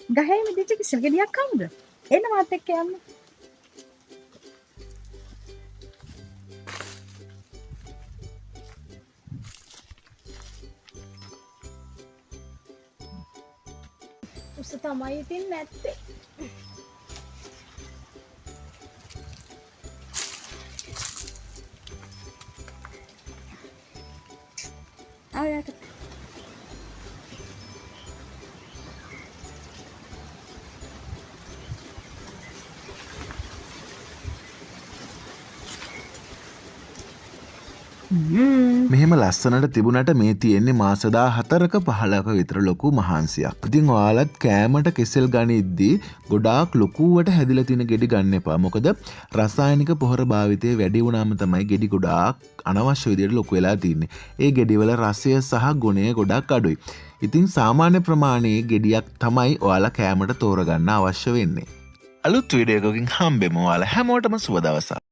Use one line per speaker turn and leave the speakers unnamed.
ගහේ මිදිච්ච කිසිල් ගෙඩියක් කවුද? එන්න මාත් එක්ක යන්න.
උස තමයි ඉතින් නැත්තේ.
ආයෙත්
මෙහෙම ලස්සනට තිබුණට මේ තියෙන්නේ මාස 14ක 15ක විතර ලොකු මහන්සියක්. ඉතින් ඔයාලත් කෑමට කෙසෙල් ගනිද්දී ගොඩාක් ලොකුවට හැදිලා තියෙන ගෙඩි ගන්න එපා. මොකද රසායනික පොහොර භාවිතය වැඩි වුණාම තමයි ගෙඩි ගොඩාක් අනවශ්‍ය විදිහට ලොකු වෙලා තින්නේ. ඒ ගෙඩිවල රසය සහ ගුණය ගොඩක් අඩුයි. ඉතින් සාමාන්‍ය ප්‍රමාණයේ ගෙඩියක් තමයි ඔයාලා කෑමට තෝරගන්න අවශ්‍ය වෙන්නේ. අලුත් වීඩියෝ එකකින් හම්බෙමු. ඔයාලා හැමෝටම සුබ දවසක්.